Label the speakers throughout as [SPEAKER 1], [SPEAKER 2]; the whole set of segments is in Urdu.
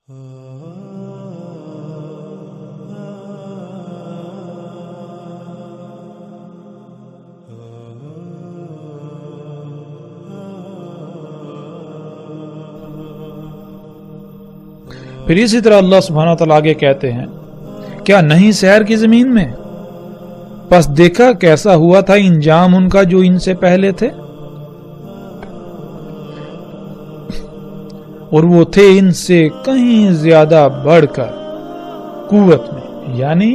[SPEAKER 1] پھر اسی طرح اللہ سبحانہ و تعالیٰ آگے کہتے ہیں، کیا نہیں سیر کی زمین میں، پس دیکھا کیسا ہوا تھا انجام ان کا جو ان سے پہلے تھے، اور وہ تھے ان سے کہیں زیادہ بڑھ کر قوت میں، یعنی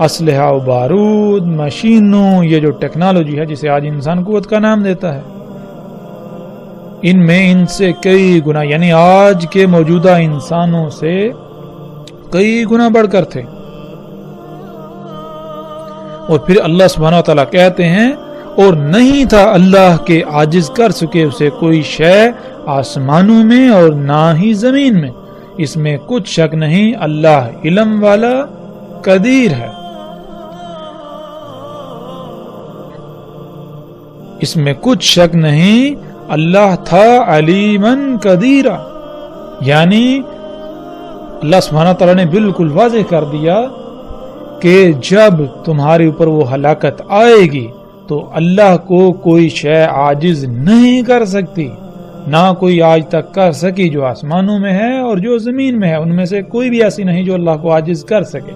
[SPEAKER 1] اسلحہ و بارود، مشینوں، یہ جو ٹیکنالوجی ہے جسے آج انسان قوت کا نام دیتا ہے، ان میں ان سے کئی گنا، یعنی آج کے موجودہ انسانوں سے کئی گنا بڑھ کر تھے۔ اور پھر اللہ سبحانہ و تعالیٰ کہتے ہیں، اور نہیں تھا اللہ کے عاجز کر سکے اسے کوئی شے آسمانوں میں اور نہ ہی زمین میں، اس میں کچھ شک نہیں اللہ علم والا قدیر ہے، اس میں کچھ شک نہیں اللہ تھا علیمن قدیرہ، یعنی اللہ سبحانہ تعالیٰ نے بالکل واضح کر دیا کہ جب تمہارے اوپر وہ ہلاکت آئے گی تو اللہ کو کوئی شے عاجز نہیں کر سکتی، نہ کوئی آج تک کر سکی جو آسمانوں میں ہے اور جو زمین میں ہے، ان میں سے کوئی بھی ایسی نہیں جو اللہ کو عاجز کر سکے۔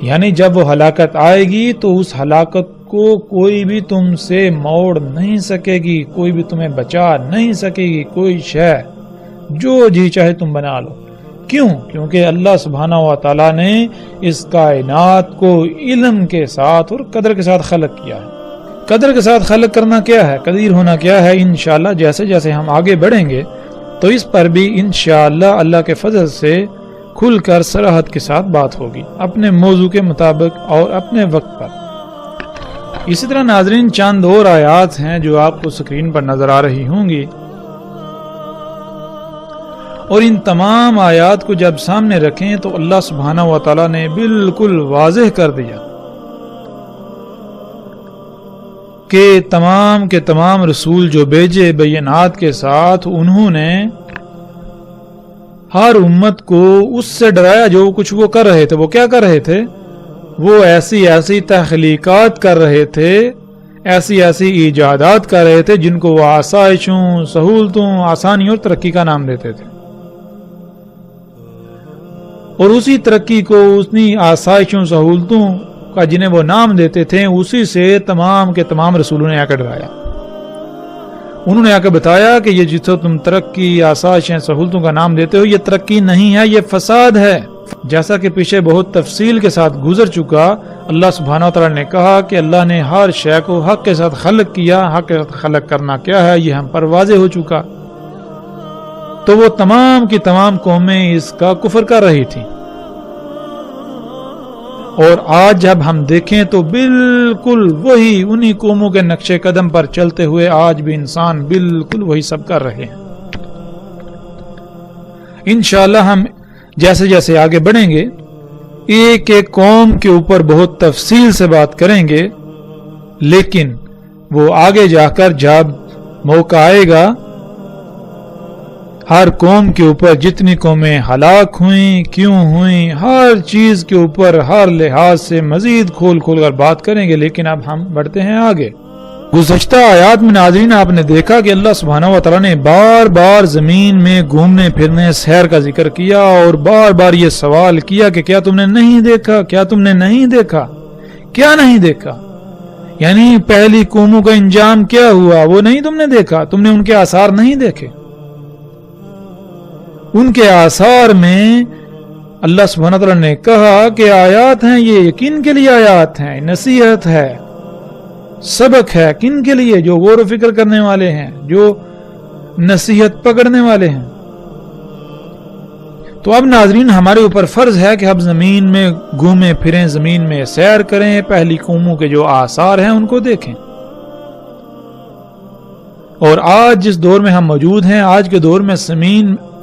[SPEAKER 1] یعنی جب وہ ہلاکت آئے گی تو اس ہلاکت کو کوئی بھی تم سے موڑ نہیں سکے گی، کوئی بھی تمہیں بچا نہیں سکے گی، کوئی شے جو جی چاہے تم بنا لو۔ کیوں؟ کیونکہ اللہ سبحانہ و تعالیٰ نے اس کائنات کو علم کے ساتھ اور قدر کے ساتھ خلق کیا ہے۔ قدر کے ساتھ خلق کرنا کیا ہے، قدیر ہونا کیا ہے، انشاءاللہ جیسے جیسے ہم آگے بڑھیں گے تو اس پر بھی انشاءاللہ اللہ کے فضل سے کھل کر صراحت کے ساتھ بات ہوگی، اپنے موضوع کے مطابق اور اپنے وقت پر۔ اسی طرح ناظرین چند اور آیات ہیں جو آپ کو سکرین پر نظر آ رہی ہوں گی، اور ان تمام آیات کو جب سامنے رکھیں تو اللہ سبحانہ و تعالیٰ نے بالکل واضح کر دیا کہ تمام کے تمام رسول جو بھیجے بینات کے ساتھ، انہوں نے ہر امت کو اس سے ڈرایا جو کچھ وہ کر رہے تھے۔ وہ کیا کر رہے تھے؟ وہ ایسی ایسی تخلیقات کر رہے تھے، ایسی ایسی ایجادات کر رہے تھے جن کو وہ آسائشوں، سہولتوں، آسانی اور ترقی کا نام دیتے تھے، اور اسی ترقی کو، اسی آسائشوں، سہولتوں کا جنہیں وہ نام دیتے تھے، اسی سے تمام کے تمام رسولوں نے آ کر ڈرایا۔ انہوں نے آ کر بتایا کہ یہ جسے تم ترقی، آسائشیں، سہولتوں کا نام دیتے ہو، یہ ترقی نہیں ہے، یہ فساد ہے۔ جیسا کہ پیچھے بہت تفصیل کے ساتھ گزر چکا، اللہ سبحانہ و تعالیٰ نے کہا کہ اللہ نے ہر شے کو حق کے ساتھ خلق کیا، حق کے ساتھ خلق کرنا کیا ہے یہ ہم پر واضح ہو چکا۔ تو وہ تمام کی تمام قومیں اس کا کفر کر رہی تھیں، اور آج جب ہم دیکھیں تو بالکل وہی انہی قوموں کے نقش قدم پر چلتے ہوئے آج بھی انسان بالکل وہی سب کر رہے ہیں۔ انشاءاللہ ہم جیسے جیسے آگے بڑھیں گے ایک ایک قوم کے اوپر بہت تفصیل سے بات کریں گے، لیکن وہ آگے جا کر جب موقع آئے گا ہر قوم کے اوپر جتنی قومیں ہلاک ہوئیں، کیوں ہوئیں، ہر چیز کے اوپر ہر لحاظ سے مزید کھول کھول کر بات کریں گے۔ لیکن اب ہم بڑھتے ہیں آگے۔ گزشتہ آیات میں ناظرین آپ نے دیکھا کہ اللہ سبحانہ و تعالیٰ نے بار بار زمین میں گھومنے پھرنے، سیر کا ذکر کیا، اور بار بار یہ سوال کیا کہ کیا تم نے نہیں دیکھا، کیا تم نے نہیں دیکھا، کیا نہیں دیکھا؟ یعنی پہلی قوموں کا انجام کیا ہوا وہ نہیں تم نے دیکھا، تم نے ان کے آثار نہیں دیکھے۔ ان کے آثار میں اللہ سبحانہ و تعالیٰ نے کہا کہ آیات ہیں، یہ یقین کے لیے آیات ہیں، نصیحت ہے، سبق ہے، کن کے لیے؟ جو غور و فکر کرنے والے ہیں، جو نصیحت پکڑنے والے ہیں۔ تو اب ناظرین ہمارے اوپر فرض ہے کہ ہم زمین میں گھومیں پھریں، زمین میں سیر کریں، پہلی قوموں کے جو آثار ہیں ان کو دیکھیں۔ اور آج جس دور میں ہم موجود ہیں، آج کے دور میں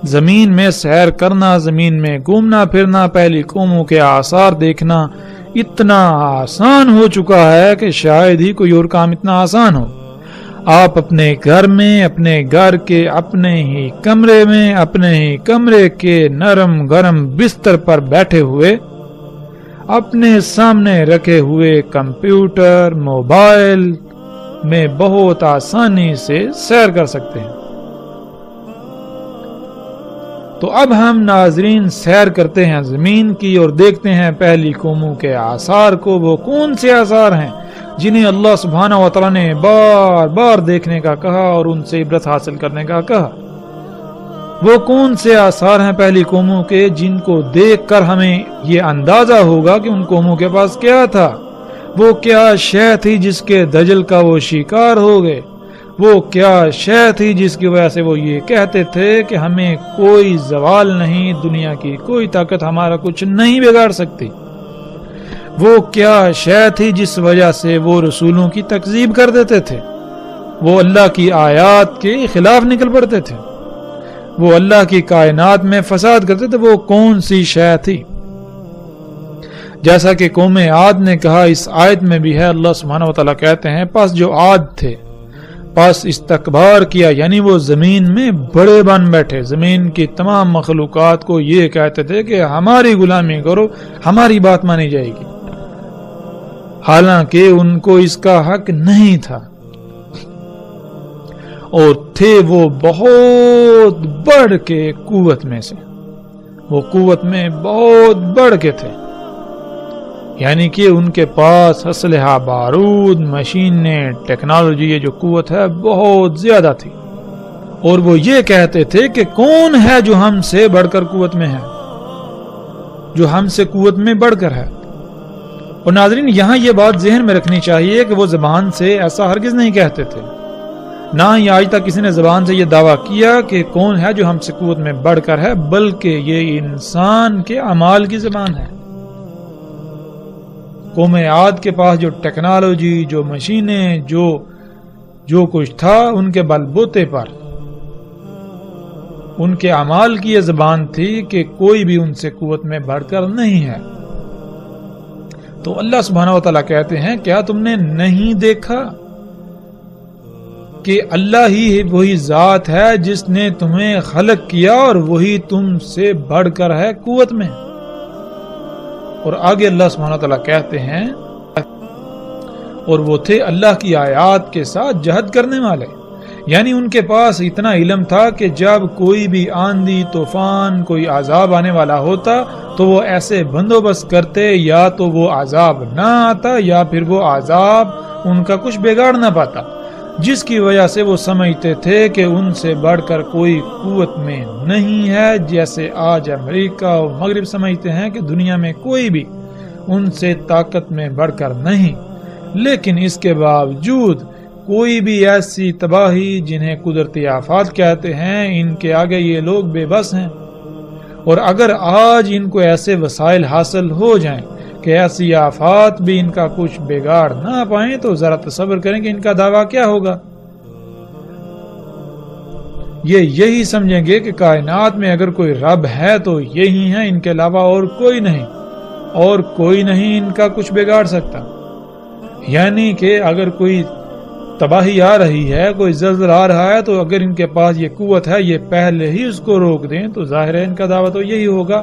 [SPEAKER 1] زمین میں سیر کرنا، زمین میں گھومنا پھرنا، پہلی قوموں کے آثار دیکھنا اتنا آسان ہو چکا ہے کہ شاید ہی کوئی اور کام اتنا آسان ہو۔ آپ اپنے گھر میں، اپنے گھر کے اپنے ہی کمرے میں، اپنے ہی کمرے کے نرم گرم بستر پر بیٹھے ہوئے اپنے سامنے رکھے ہوئے کمپیوٹر، موبائل میں بہت آسانی سے سیر کر سکتے ہیں۔ تو اب ہم ناظرین سیر کرتے ہیں زمین کی اور دیکھتے ہیں پہلی قوموں کے آثار کو۔ وہ کون سے آثار ہیں جنہیں اللہ سبحانہ و تعالیٰ نے بار بار دیکھنے کا کہا اور ان سے عبرت حاصل کرنے کا کہا؟ وہ کون سے آثار ہیں پہلی قوموں کے جن کو دیکھ کر ہمیں یہ اندازہ ہوگا کہ ان قوموں کے پاس کیا تھا؟ وہ کیا شے تھی جس کے دجل کا وہ شکار ہو گئے؟ وہ کیا شے تھی جس کی وجہ سے وہ یہ کہتے تھے کہ ہمیں کوئی زوال نہیں، دنیا کی کوئی طاقت ہمارا کچھ نہیں بگاڑ سکتی؟ وہ کیا شے تھی جس وجہ سے وہ رسولوں کی تکذیب کر دیتے تھے؟ وہ اللہ کی آیات کے خلاف نکل پڑتے تھے، وہ اللہ کی کائنات میں فساد کرتے تھے۔ وہ کون سی شے تھی؟ جیسا کہ قوم عاد نے کہا، اس آیت میں بھی ہے، اللہ سبحانہ وتعالیٰ کہتے ہیں پس جو عاد تھے پس استکبار کیا، یعنی وہ زمین میں بڑے بن بیٹھے، زمین کی تمام مخلوقات کو یہ کہتے تھے کہ ہماری غلامی کرو، ہماری بات مانی جائے گی، حالانکہ ان کو اس کا حق نہیں تھا، اور تھے وہ بہت بڑھ کے قوت میں سے، وہ قوت میں بہت بڑھ کے تھے، یعنی کہ ان کے پاس اسلحہ، بارود، مشینیں، ٹیکنالوجی، یہ جو قوت ہے بہت زیادہ تھی، اور وہ یہ کہتے تھے کہ کون ہے جو ہم سے بڑھ کر قوت میں ہے، جو ہم سے قوت میں بڑھ کر ہے۔ اور ناظرین یہاں یہ بات ذہن میں رکھنی چاہیے کہ وہ زبان سے ایسا ہرگز نہیں کہتے تھے، نہ ہی آج تک کسی نے زبان سے یہ دعویٰ کیا کہ کون ہے جو ہم سے قوت میں بڑھ کر ہے، بلکہ یہ انسان کے اعمال کی زبان ہے۔ قوم عاد کے پاس جو ٹیکنالوجی، جو مشینیں، جو کچھ تھا، ان کے بلبوتے پر ان کے اعمال کی یہ زبان تھی کہ کوئی بھی ان سے قوت میں بڑھ کر نہیں ہے۔ تو اللہ سبحانہ و تعالیٰ کہتے ہیں کیا تم نے نہیں دیکھا کہ اللہ ہی وہی ذات ہے جس نے تمہیں خلق کیا اور وہی تم سے بڑھ کر ہے قوت میں۔ اور آگے اللہ سبحانہ وتعالیٰ کہتے ہیں اور وہ تھے اللہ کی آیات کے ساتھ جہد کرنے والے، یعنی ان کے پاس اتنا علم تھا کہ جب کوئی بھی آندھی، طوفان، کوئی عذاب آنے والا ہوتا تو وہ ایسے بندوبست کرتے یا تو وہ عذاب نہ آتا یا پھر وہ عذاب ان کا کچھ بگاڑ نہ پاتا، جس کی وجہ سے وہ سمجھتے تھے کہ ان سے بڑھ کر کوئی قوت میں نہیں ہے، جیسے آج امریکہ اور مغرب سمجھتے ہیں کہ دنیا میں کوئی بھی ان سے طاقت میں بڑھ کر نہیں۔ لیکن اس کے باوجود کوئی بھی ایسی تباہی جنہیں قدرتی آفات کہتے ہیں، ان کے آگے یہ لوگ بے بس ہیں، اور اگر آج ان کو ایسے وسائل حاصل ہو جائیں کہ ایسی آفات بھی ان کا کچھ بگاڑ نہ پائیں تو ذرا تصور کریں کہ ان کا دعویٰ کیا ہوگا۔ یہ یہی سمجھیں گے کہ کائنات میں اگر کوئی رب ہے تو یہی ہے، ان کے علاوہ اور کوئی نہیں، اور کوئی نہیں ان کا کچھ بگاڑ سکتا۔ یعنی کہ اگر کوئی تباہی آ رہی ہے، کوئی زلزلہ آ رہا ہے، تو اگر ان کے پاس یہ قوت ہے یہ پہلے ہی اس کو روک دیں تو ظاہر ہے ان کا دعویٰ تو یہی ہوگا۔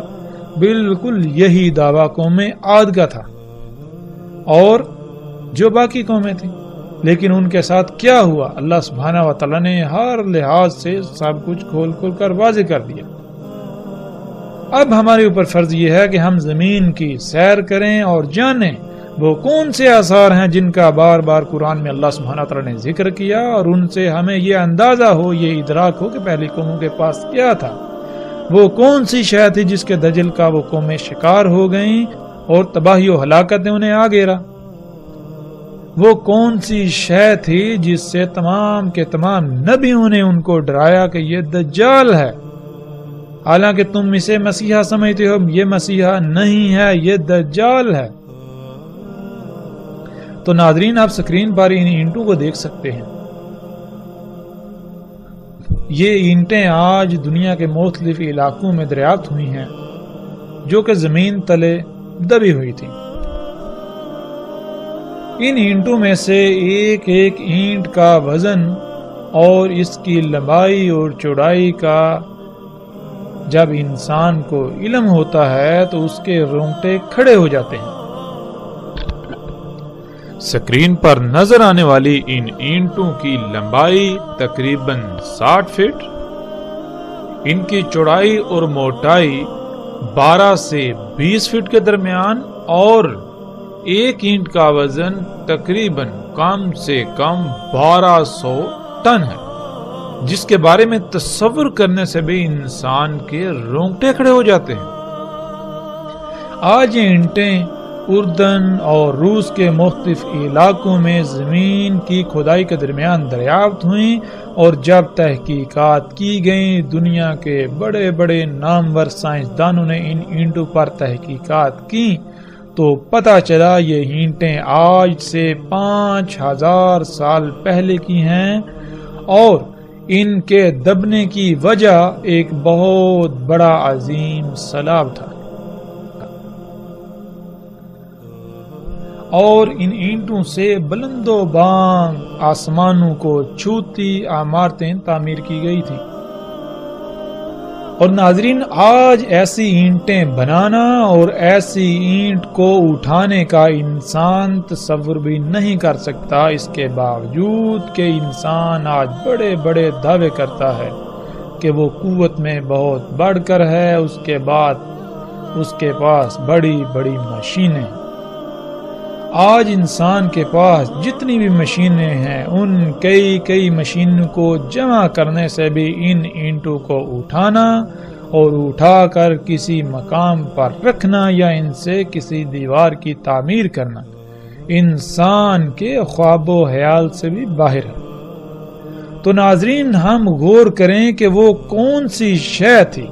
[SPEAKER 1] بالکل یہی دعویٰ قوم عاد کا تھا اور جو باقی قومیں تھیں، لیکن ان کے ساتھ کیا ہوا؟ اللہ سبحانہ و تعالیٰ نے ہر لحاظ سے سب کچھ کھول کھول کر واضح کر دیا۔ اب ہمارے اوپر فرض یہ ہے کہ ہم زمین کی سیر کریں اور جانیں وہ کون سے آثار ہیں جن کا بار بار قرآن میں اللہ سبحانہ تعالیٰ نے ذکر کیا، اور ان سے ہمیں یہ اندازہ ہو، یہ ادراک ہو کہ پہلی قوموں کے پاس کیا تھا، وہ کون سی شے تھی جس کے دجل کا وہ قومیں شکار ہو گئیں اور تباہی و ہلاکت نے انہیں آ گھیرا، وہ کون سی شے تھی جس سے تمام کے تمام نبیوں نے ان کو ڈرایا کہ یہ دجال ہے، حالانکہ تم اسے مسیحا سمجھتے ہو، یہ مسیحا نہیں ہے، یہ دجال ہے۔ تو ناظرین آپ سکرین پر ان اینٹوں کو دیکھ سکتے ہیں، یہ اینٹیں آج دنیا کے مختلف علاقوں میں دریافت ہوئی ہیں جو کہ زمین تلے دبی ہوئی تھی۔ ان اینٹوں میں سے ایک ایک اینٹ کا وزن اور اس کی لمبائی اور چوڑائی کا جب انسان کو علم ہوتا ہے تو اس کے رونگٹے کھڑے ہو جاتے ہیں۔ اسکرین پر نظر آنے والی ان اینٹوں کی لمبائی تقریباً 60 فٹ، ان کی چوڑائی اور موٹائی 12 سے 20 فٹ کے درمیان، اور ایک اینٹ کا وزن تقریباً کم سے کم 1200 ٹن ہے، جس کے بارے میں تصور کرنے سے بھی انسان کے رونگٹے کھڑے ہو جاتے ہیں۔ آج یہ اینٹیں اردن اور روس کے مختلف علاقوں میں زمین کی کھدائی کے درمیان دریافت ہوئیں، اور جب تحقیقات کی گئیں دنیا کے بڑے بڑے نامور سائنسدانوں نے ان اینٹوں پر تحقیقات کی تو پتہ چلا یہ اینٹیں آج سے 5000 سال پہلے کی ہیں، اور ان کے دبنے کی وجہ ایک بہت بڑا عظیم سیلاب تھا، اور ان اینٹوں سے بلند و بانگ آسمانوں کو چھوتی عمارتیں تعمیر کی گئی تھی۔ اور ناظرین، آج ایسی اینٹیں بنانا اور ایسی اینٹ کو اٹھانے کا انسان تصور بھی نہیں کر سکتا، اس کے باوجود کہ انسان آج بڑے بڑے دعوے کرتا ہے کہ وہ قوت میں بہت بڑھ کر ہے، اس کے بعد اس کے پاس بڑی بڑی مشینیں۔ آج انسان کے پاس جتنی بھی مشینیں ہیں ان کئی مشینوں کو جمع کرنے سے بھی ان اینٹوں کو اٹھانا اور اٹھا کر کسی مقام پر رکھنا یا ان سے کسی دیوار کی تعمیر کرنا انسان کے خواب و خیال سے بھی باہر ہے۔ تو ناظرین، ہم غور کریں کہ وہ کون سی شے تھی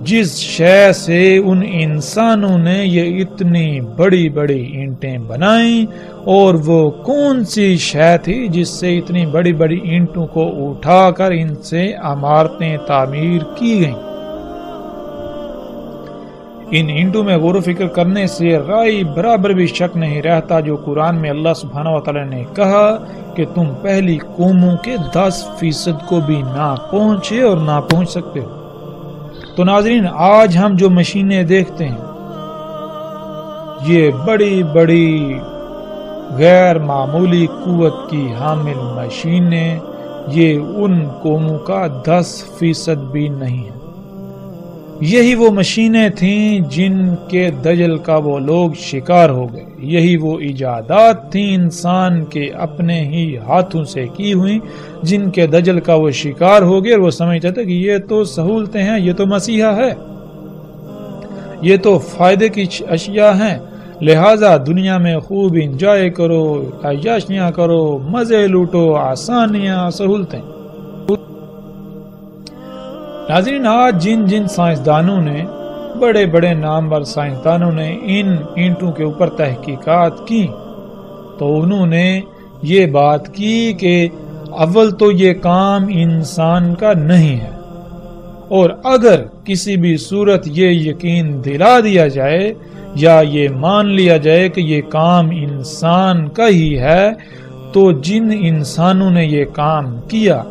[SPEAKER 1] جس شے سے ان انسانوں نے یہ اتنی بڑی بڑی اینٹیں بنائیں، اور وہ کون سی شے تھی جس سے اتنی بڑی بڑی اینٹوں کو اٹھا کر ان سے عمارتیں تعمیر کی گئیں۔ ان اینٹوں میں غور و فکر کرنے سے رائے برابر بھی شک نہیں رہتا جو قرآن میں اللہ سبحانہ و تعالی نے کہا کہ تم پہلی قوموں کے 10% کو بھی نہ پہنچے اور نہ پہنچ سکتے ہو۔ تو ناظرین، آج ہم جو مشینیں دیکھتے ہیں یہ بڑی بڑی غیر معمولی قوت کی حامل مشینیں، یہ ان قوموں کا 10% بھی نہیں ہے۔ یہی وہ مشینیں تھیں جن کے دجل کا وہ لوگ شکار ہو گئے، یہی وہ ایجادات تھیں انسان کے اپنے ہی ہاتھوں سے کی ہوئی جن کے دجل کا وہ شکار ہو گئے، اور وہ سمجھتے تھے کہ یہ تو سہولتیں ہیں، یہ تو مسیحا ہے، یہ تو فائدے کی اشیاء ہیں، لہٰذا دنیا میں خوب انجوائے کرو، عیاشیاں کرو، مزے لوٹو، آسانیاں، سہولتیں۔ ناظرین، آج جن سائنسدانوں نے، بڑے بڑے نامور سائنسدانوں نے ان اینٹوں کے اوپر تحقیقات کی تو انہوں نے یہ بات کی کہ اول تو یہ کام انسان کا نہیں ہے، اور اگر کسی بھی صورت یہ یقین دلا دیا جائے یا یہ مان لیا جائے کہ یہ کام انسان کا ہی ہے تو جن انسانوں نے یہ کام کیا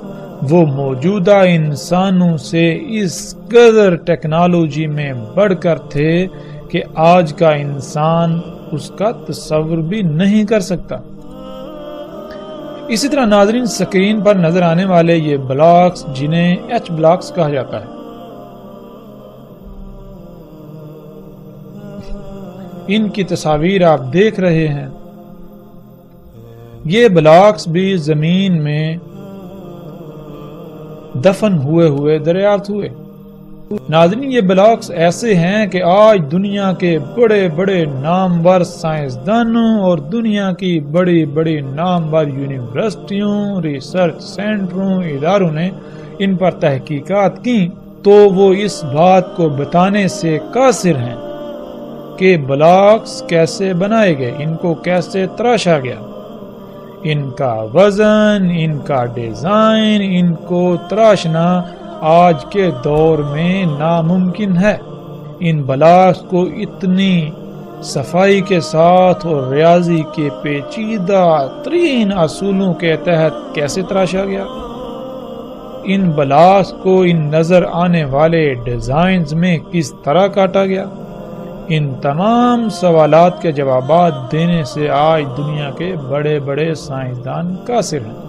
[SPEAKER 1] وہ موجودہ انسانوں سے اس قدر ٹیکنالوجی میں بڑھ کر تھے کہ آج کا انسان اس کا تصور بھی نہیں کر سکتا۔ اسی طرح ناظرین، اسکرین پر نظر آنے والے یہ بلاکس جنہیں ایچ بلاکس کہا جاتا ہے، ان کی تصاویر آپ دیکھ رہے ہیں، یہ بلاکس بھی زمین میں دفن ہوئے دریافت ہوئے۔ ناظرین، یہ بلاکس ایسے ہیں کہ آج دنیا کے بڑے بڑے نامور سائنسدانوں اور دنیا کی بڑی بڑی نامور یونیورسٹیوں، ریسرچ سینٹروں، اداروں نے ان پر تحقیقات کی تو وہ اس بات کو بتانے سے قاصر ہیں کہ بلاکس کیسے بنائے گئے، ان کو کیسے تراشا گیا، ان کا وزن، ان کا ڈیزائن، ان کو تراشنا آج کے دور میں ناممکن ہے۔ ان بلاکس کو اتنی صفائی کے ساتھ اور ریاضی کے پیچیدہ ترین اصولوں کے تحت کیسے تراشا گیا؟ ان بلاکس کو ان نظر آنے والے ڈیزائنز میں کس طرح کاٹا گیا؟ ان تمام سوالات کے جوابات دینے سے آج دنیا کے بڑے بڑے سائنسدان قاصر ہیں۔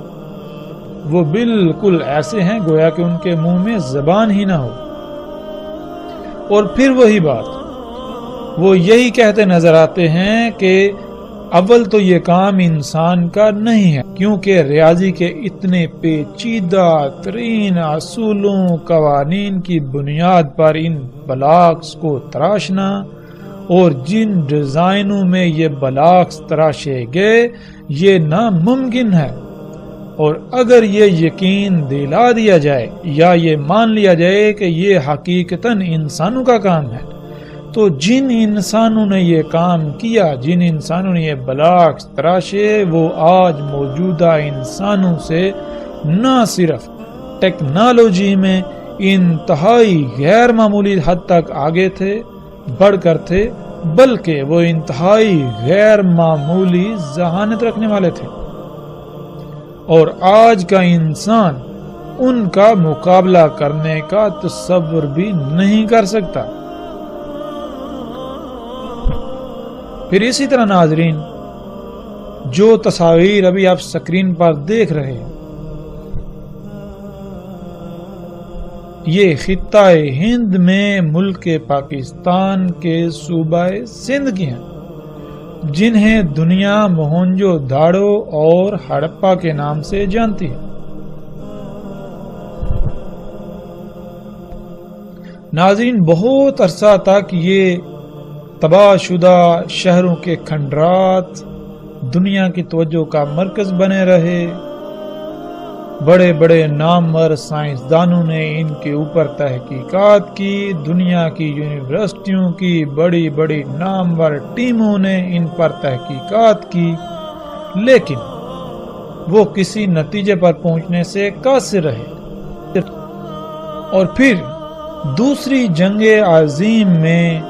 [SPEAKER 1] وہ بالکل ایسے ہیں گویا کہ ان کے منہ میں زبان ہی نہ ہو۔ اور پھر وہی بات، وہ یہی کہتے نظر آتے ہیں کہ اول تو یہ کام انسان کا نہیں ہے، کیونکہ ریاضی کے اتنے پیچیدہ ترین اصولوں قوانین کی بنیاد پر ان بلاکس کو تراشنا اور جن ڈیزائنوں میں یہ بلاکس تراشے گئے یہ ناممکن ہے۔ اور اگر یہ یقین دلا دیا جائے یا یہ مان لیا جائے کہ یہ حقیقتاً انسانوں کا کام ہے، تو جن انسانوں نے یہ کام کیا، جن انسانوں نے یہ بلاکس تراشے، وہ آج موجودہ انسانوں سے نہ صرف ٹیکنالوجی میں انتہائی غیر معمولی حد تک آگے تھے، بڑھ کر تھے، بلکہ وہ انتہائی غیر معمولی ذہانت رکھنے والے تھے، اور آج کا انسان ان کا مقابلہ کرنے کا تصور بھی نہیں کر سکتا۔ پھر اسی طرح ناظرین، جو تصاویر ابھی آپ سکرین پر دیکھ رہے ہیں، یہ خطہ ہند میں ملک پاکستان کے صوبہ سندھ کی ہیں، جنہیں دنیا موہنجو داڑو اور ہڑپا کے نام سے جانتی ہے۔ ناظرین، بہت عرصہ تک یہ تباہ شدہ شہروں کے کھنڈرات دنیا کی توجہ کا مرکز بنے رہے۔ بڑے بڑے نامور سائنسدانوں نے ان کے اوپر تحقیقات کی، دنیا کی یونیورسٹیوں کی بڑی بڑی نامور ٹیموں نے ان پر تحقیقات کی، لیکن وہ کسی نتیجے پر پہنچنے سے قاصر رہے۔ اور پھر دوسری جنگ عظیم میں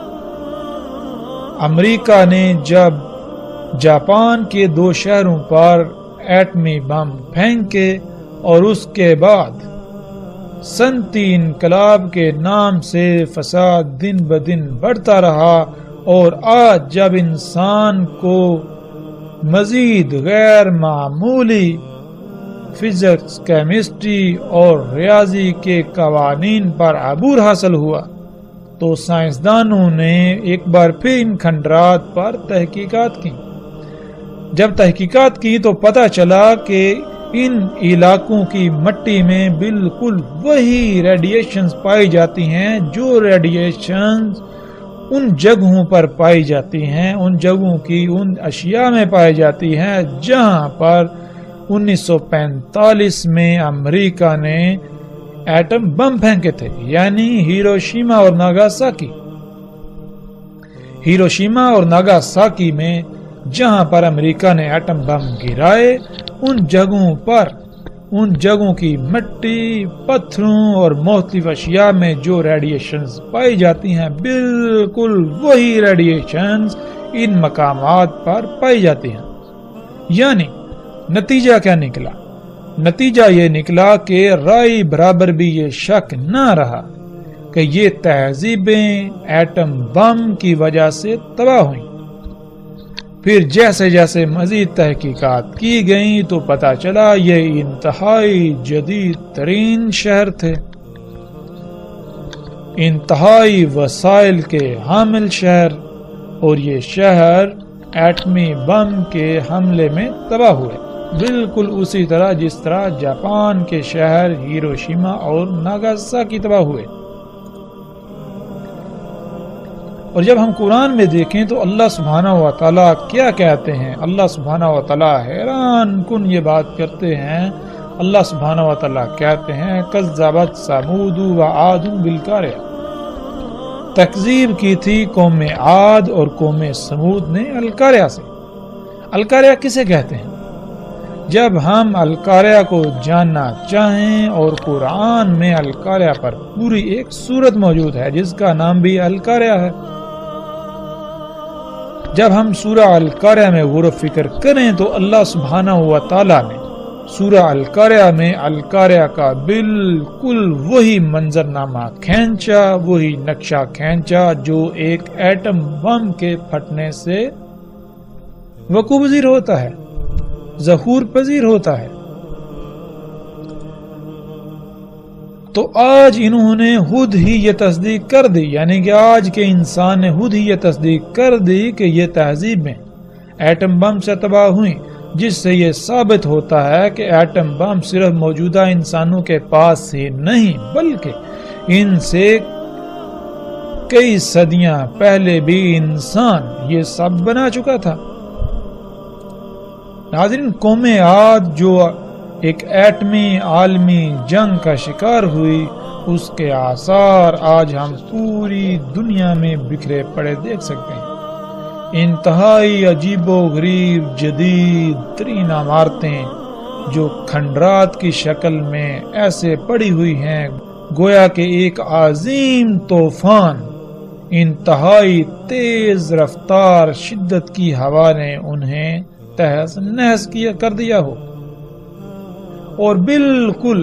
[SPEAKER 1] امریکہ نے جب جاپان کے 2 شہروں پر ایٹمی بم پھینکے اور اس کے بعد صنعتی انقلاب کے نام سے فساد دن بدن بڑھتا رہا، اور آج جب انسان کو مزید غیر معمولی فزکس، کیمسٹری اور ریاضی کے قوانین پر عبور حاصل ہوا، تو سائنسدانوں نے ایک بار پھر ان کھنڈرات پر تحقیقات کی۔ جب تحقیقات کی تو پتہ چلا کہ ان علاقوں کی مٹی میں بالکل وہی ریڈیشنز پائی جاتی ہیں جو ریڈیشنز ان جگہوں پر پائی جاتی ہیں، ان جگہوں کی ان اشیاء میں پائی جاتی ہیں جہاں پر 1945 میں امریکہ نے ایٹم بم پھینکے تھے، یعنی ہیروشیما اور ناگاساکی۔ ہیروشیما اور ناگاساکی میں جہاں پر امریکہ نے ایٹم بم گرائے، ان جگہوں کی مٹی، پتھروں اور مختلف اشیاء میں جو ریڈیشنز پائی جاتی ہیں، بالکل وہی ریڈیشنز ان مقامات پر پائی جاتی ہیں۔ یعنی نتیجہ کیا نکلا؟ نتیجہ یہ نکلا کہ رائے برابر بھی یہ شک نہ رہا کہ یہ تہذیبیں ایٹم بم کی وجہ سے تباہ ہوئیں۔ پھر جیسے جیسے مزید تحقیقات کی گئیں تو پتہ چلا یہ انتہائی جدید ترین شہر تھے، انتہائی وسائل کے حامل شہر، اور یہ شہر ایٹمی بم کے حملے میں تباہ ہوئے، بالکل اسی طرح جس طرح جاپان کے شہر ہیروشیما اور ناگاساکی تباہ ہوئے۔ اور جب ہم قرآن میں دیکھیں تو اللہ سبحانہ و تعالیٰ کیا کہتے ہیں؟ اللہ سبحانہ و تعالیٰ حیران کن یہ بات کرتے ہیں۔ اللہ سبحانہ و تعالیٰ کہتے ہیں کذبت ثمود و عاد بالقاریہ، تکذیب کی تھی قوم عاد اور قوم ثمود نے القاریہ سے۔ القاریہ کسے کہتے ہیں؟ جب ہم القاریہ کو جاننا چاہیں، اور قرآن میں القاریہ پر پوری ایک سورت موجود ہے جس کا نام بھی القاریہ ہے، جب ہم سورہ القاریہ میں غور و فکر کریں تو اللہ سبحانہ و تعالیٰ نے سورہ القاریہ میں القاریہ کا بالکل وہی منظرنامہ کھینچا، وہی نقشہ کھینچا جو ایک ایٹم بم کے پھٹنے سے وقوع پذیر ہوتا ہے، ظہور پذیر ہوتا ہے۔ تو آج انہوں نے خود ہی یہ تصدیق کر دی، یعنی کہ آج کے انسان نے خود ہی یہ تصدیق کر دی کہ یہ تہذیبیں ایٹم بم سے تباہ ہوئیں، جس سے یہ ثابت ہوتا ہے کہ ایٹم بم صرف موجودہ انسانوں کے پاس ہی نہیں بلکہ ان سے کئی صدیاں پہلے بھی انسان یہ سب بنا چکا تھا۔ ناظرین، قوم عاد جو ایک ایٹمی عالمی جنگ کا شکار ہوئی، اس کے آثار آج ہم پوری دنیا میں بکھرے پڑے دیکھ سکتے ہیں۔ انتہائی عجیب و غریب جدید ترین عمارتیں جو کھنڈرات کی شکل میں ایسے پڑی ہوئی ہیں گویا کہ ایک عظیم طوفان، انتہائی تیز رفتار شدت کی ہوا نے انہیں تہس نہس کر دیا ہو۔ اور بالکل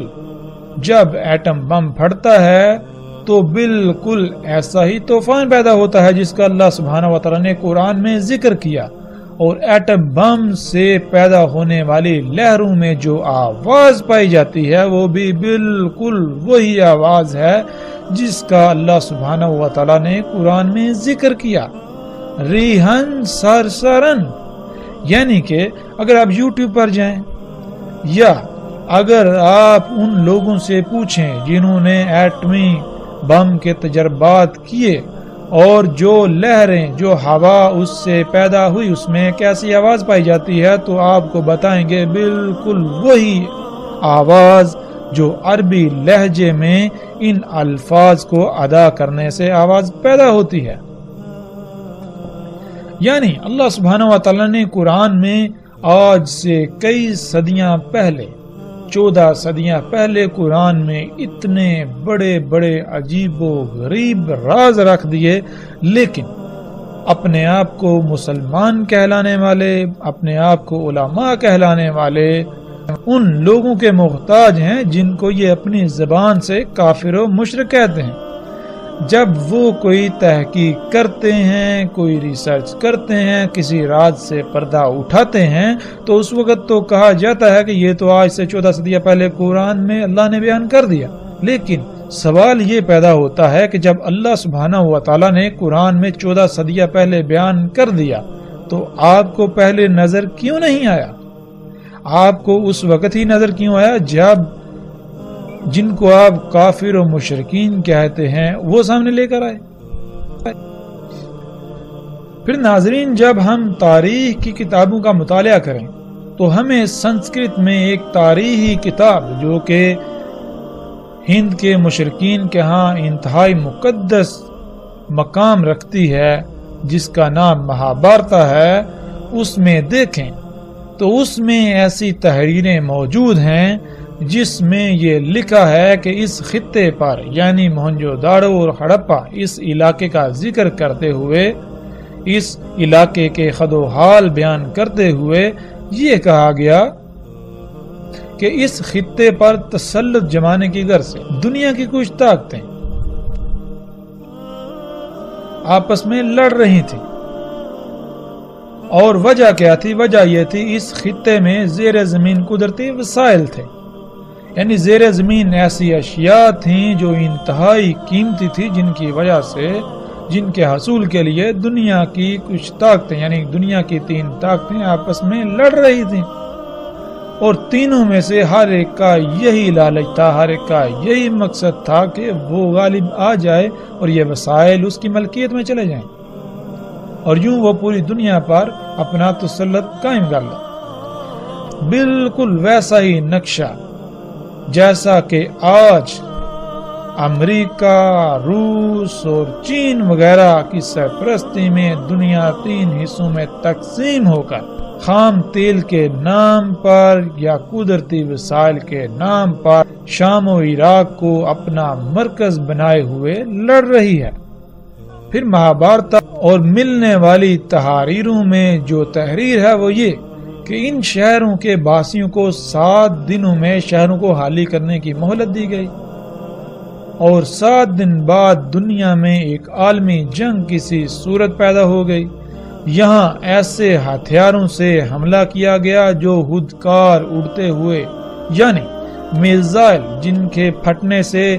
[SPEAKER 1] جب ایٹم بم پھٹتا ہے تو بالکل ایسا ہی طوفان پیدا ہوتا ہے جس کا اللہ سبحانہ و تعالیٰ نے قرآن میں ذکر کیا، اور ایٹم بم سے پیدا ہونے والی لہروں میں جو آواز پائی جاتی ہے وہ بھی بالکل وہی آواز ہے جس کا اللہ سبحانہ و تعالیٰ نے قرآن میں ذکر کیا، ریحن سرسرن۔ یعنی کہ اگر آپ یوٹیوب پر جائیں یا اگر آپ ان لوگوں سے پوچھیں جنہوں نے ایٹمی بم کے تجربات کیے اور جو لہریں جو ہوا اس سے پیدا ہوئی اس میں کیسی آواز پائی جاتی ہے، تو آپ کو بتائیں گے بالکل وہی آواز جو عربی لہجے میں ان الفاظ کو ادا کرنے سے آواز پیدا ہوتی ہے۔ یعنی اللہ سبحانہ و تعالیٰ نے قرآن میں آج سے کئی صدیاں پہلے، 14 صدیاں پہلے قرآن میں اتنے بڑے بڑے عجیب و غریب راز رکھ دیے، لیکن اپنے آپ کو مسلمان کہلانے والے، اپنے آپ کو علماء کہلانے والے ان لوگوں کے محتاج ہیں جن کو یہ اپنی زبان سے کافر و مشرک کہتے ہیں۔ جب وہ کوئی تحقیق کرتے ہیں، کوئی ریسرچ کرتے ہیں، کسی راز سے پردہ اٹھاتے ہیں، تو اس وقت تو کہا جاتا ہے کہ یہ تو آج سے 14 صدیاں پہلے قرآن میں اللہ نے بیان کر دیا۔ لیکن سوال یہ پیدا ہوتا ہے کہ جب اللہ سبحانہ و تعالیٰ نے قرآن میں 14 صدیاں پہلے بیان کر دیا تو آپ کو پہلے نظر کیوں نہیں آیا؟ آپ کو اس وقت ہی نظر کیوں آیا جب جن کو آپ کافر و مشرکین کہتے ہیں وہ سامنے لے کر آئے؟ پھر ناظرین، جب ہم تاریخ کی کتابوں کا مطالعہ کریں تو ہمیں سنسکرت میں ایک تاریخی کتاب جو کہ ہند کے مشرکین کے ہاں انتہائی مقدس مقام رکھتی ہے، جس کا نام مہابھارتا ہے، اس میں دیکھیں تو اس میں ایسی تحریریں موجود ہیں جس میں یہ لکھا ہے کہ اس خطے پر یعنی موہنجو داڑو اور ہڑپا اس علاقے کا ذکر کرتے ہوئے، اس علاقے کے خد و حال بیان کرتے ہوئے یہ کہا گیا کہ اس خطے پر تسلط جمانے کی غرض سے دنیا کی کچھ طاقتیں آپس میں لڑ رہی تھیں، اور وجہ کیا تھی؟ وجہ یہ تھی اس خطے میں زیر زمین قدرتی وسائل تھے، یعنی زیر زمین ایسی اشیاء تھیں جو انتہائی قیمتی تھی، جن کی وجہ سے، جن کے حصول کے لیے دنیا کی کچھ طاقتیں یعنی دنیا کی 3 طاقتیں آپس میں لڑ رہی تھیں، اور تینوں میں سے ہر ایک کا یہی لالچ تھا، ہر ایک کا یہی مقصد تھا کہ وہ غالب آ جائے اور یہ وسائل اس کی ملکیت میں چلے جائیں، اور یوں وہ پوری دنیا پر اپنا تسلط قائم کر لے۔ بالکل ویسا ہی نقشہ جیسا کہ آج امریکہ، روس اور چین وغیرہ کی سرپرستی میں دنیا 3 حصوں میں تقسیم ہو کر خام تیل کے نام پر یا قدرتی وسائل کے نام پر شام و عراق کو اپنا مرکز بنائے ہوئے لڑ رہی ہے۔ پھر مہابھارت اور ملنے والی تحریروں میں جو تحریر ہے وہ یہ کہ ان شہروں کے باسیوں کو 7 دنوں میں شہروں کو خالی کرنے کی مہلت دی گئی، اور 7 دن بعد دنیا میں ایک عالمی جنگ کسی صورت پیدا ہو گئی۔ یہاں ایسے ہتھیاروں سے حملہ کیا گیا جو خودکار اڑتے ہوئے، یعنی میزائل جن کے پھٹنے سے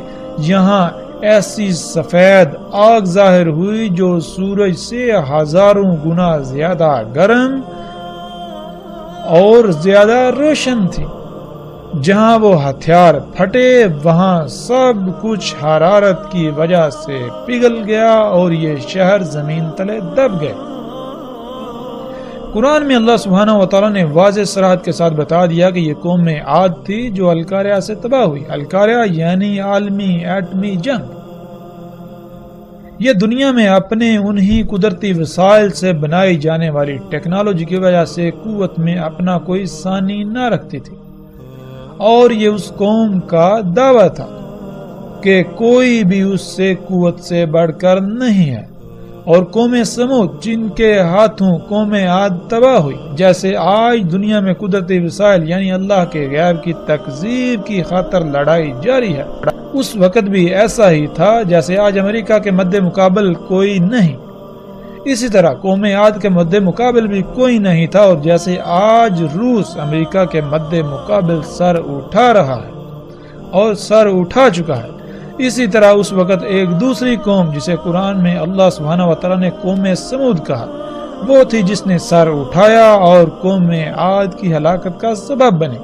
[SPEAKER 1] یہاں ایسی سفید آگ ظاہر ہوئی جو سورج سے 1000 گنا زیادہ گرم اور زیادہ روشن تھی۔ جہاں وہ ہتھیار پھٹے وہاں سب کچھ حرارت کی وجہ سے پگھل گیا اور یہ شہر زمین تلے دب گئے۔ قرآن میں اللہ سبحانہ وتعالی نے واضح صراحت کے ساتھ بتا دیا کہ یہ قوم عاد تھی جو القاریہ سے تباہ ہوئی۔ القاریہ یعنی عالمی ایٹمی جنگ۔ یہ دنیا میں اپنے انہی قدرتی وسائل سے بنائی جانے والی ٹیکنالوجی کی وجہ سے قوت میں اپنا کوئی ثانی نہ رکھتی تھی، اور یہ اس قوم کا دعویٰ تھا کہ کوئی بھی اس سے قوت سے بڑھ کر نہیں ہے۔ اور قوم سمود جن کے ہاتھوں قوم عاد تباہ ہوئی، جیسے آج دنیا میں قدرتی وسائل یعنی اللہ کے غیب کی تکذیب کی خاطر لڑائی جاری ہے، اس وقت بھی ایسا ہی تھا جیسے آج امریکہ کے مد مقابل کوئی نہیں، اسی طرح قوم عاد کے مد مقابل بھی کوئی نہیں تھا، اور جیسے آج روس امریکہ کے مد مقابل سر اٹھا رہا ہے اور سر اٹھا چکا ہے، اسی طرح اس وقت ایک دوسری قوم جسے قرآن میں اللہ سبحانہ وتعالی نے قوم سمود کہا، وہ تھی جس نے سر اٹھایا اور قوم عاد کی ہلاکت کا سبب بنی۔